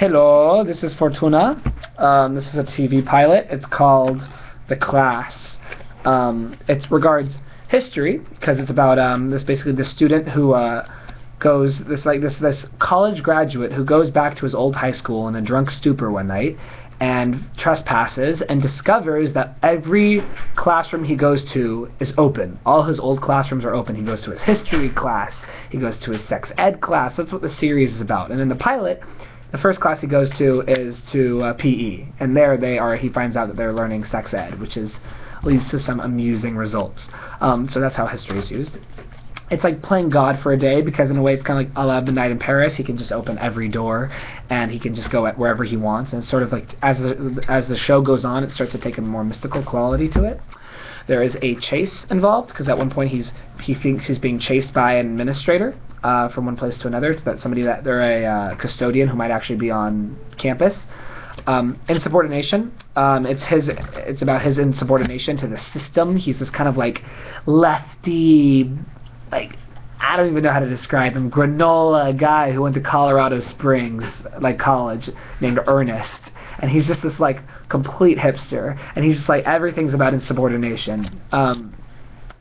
Hello, this is Fortuna. This is a TV pilot. It's called The Class. It regards history because it's about this student who this college graduate who goes back to his old high school in a drunk stupor one night and trespasses and discovers that every classroom he goes to is open. All his old classrooms are open. He goes to his history class. He goes to his sex ed class. That's what the series is about. And in the pilot, the first class he goes to is to PE, and there he finds out that they're learning sex ed, which leads to some amusing results. So that's how history is used. It's like playing God for a day, because in a way it's kind of like a la The Night in Paris. He can just open every door, and he can just go wherever he wants. And it's sort of like as the show goes on, it starts to take a more mystical quality to it. There is a chase involved, because at one point he thinks he's being chased by an administrator from one place to another. They're a custodian who might actually be on campus. Insubordination. It's about his insubordination to the system. He's this kind of like lefty, like, I don't even know how to describe him, granola guy who went to Colorado Springs, like college, named Ernest. And he's just this like complete hipster, and he's just like, everything's about insubordination.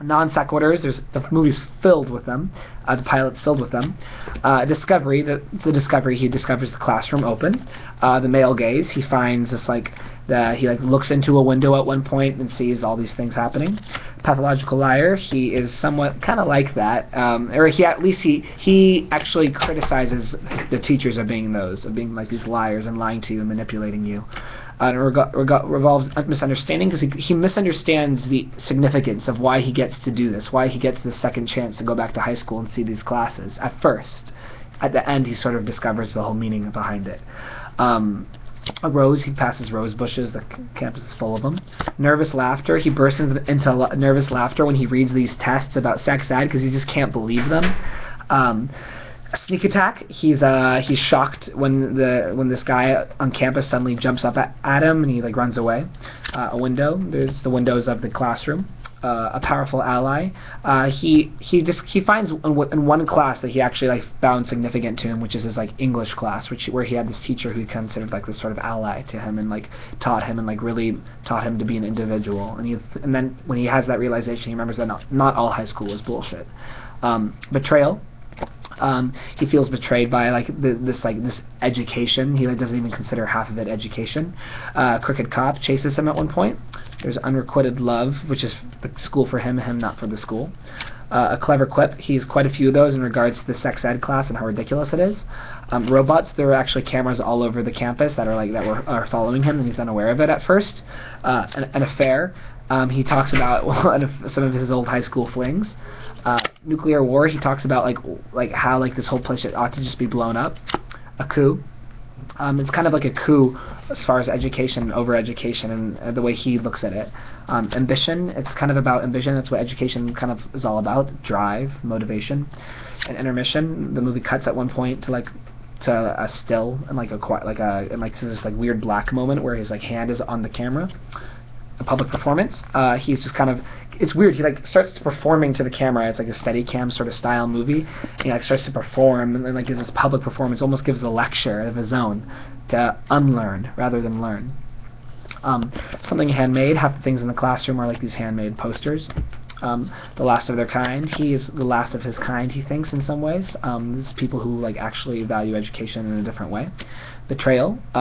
Non-sequiturs, the movie's filled with them. The pilot's filled with them. Discovery, he discovers the classroom open. The male gaze, he finds this he looks into a window at one point and sees all these things happening. Pathological liar, he is somewhat kind of like that, or he actually criticizes the teachers of being like these liars and lying to you and manipulating you. It revolves misunderstanding, because he misunderstands the significance of why he gets to do this, why he gets the second chance to go back to high school and see these classes at first. At the end, he sort of discovers the whole meaning behind it. He passes rose bushes. The campus is full of them. Nervous laughter. He bursts into nervous laughter when he reads these tests about sex ed, because he just can't believe them. A sneak attack. He's shocked when this guy on campus suddenly jumps up at him, and he runs away. A window. There's the windows of the classroom. A powerful ally. He finds in one class that he actually found significant to him, which is his English class, where he had this teacher who he considered this sort of ally to him, and taught him and really taught him to be an individual. And then when he has that realization, he remembers that not all high school is bullshit. Betrayal. He feels betrayed by this education. He doesn't even consider half of it education. Crooked cop chases him at one point. There's unrequited love, which is the school for him not for the school. A clever quip. He's quite a few of those in regards to the sex ed class and how ridiculous it is. Robots. There are actually cameras all over the campus that are following him, and he's unaware of it at first. An affair. He talks about some of his old high school flings. Nuclear war. He talks about how this whole place ought to just be blown up. A coup. It's kind of like a coup as far as education, over-education, and the way he looks at it. Ambition. It's kind of about ambition. That's what education kind of is all about. Drive, motivation. And intermission. The movie cuts at one point to a still and to this weird black moment where his hand is on the camera. A public performance. He's just kind of, it's weird. He starts performing to the camera. It's a Steadicam sort of style movie. And he starts to perform, and then gives this public performance. Almost gives a lecture of his own to unlearn rather than learn. Something handmade. Half the things in the classroom are these handmade posters. The last of their kind. He is the last of his kind, he thinks, in some ways. There's people who actually value education in a different way. Betrayal. We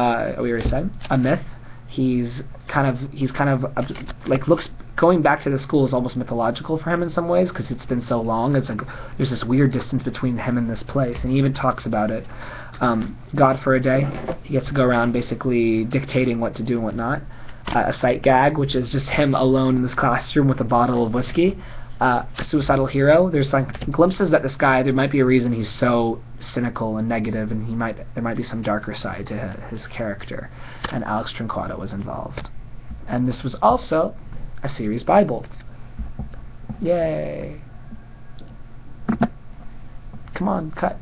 already said. A myth. He's kind of looks, going back to the school is almost mythological for him in some ways, because it's been so long. It's there's this weird distance between him and this place, and he even talks about it. God for a day. He gets to go around basically dictating what to do and what not. A sight gag, which is just him alone in this classroom with a bottle of whiskey. A suicidal hero. There's glimpses that this guy, there might be a reason he's so cynical and negative, and there might be some darker side to his character. And Alex Trinquato was involved. And this was also a series Bible. Yay. Come on, cut.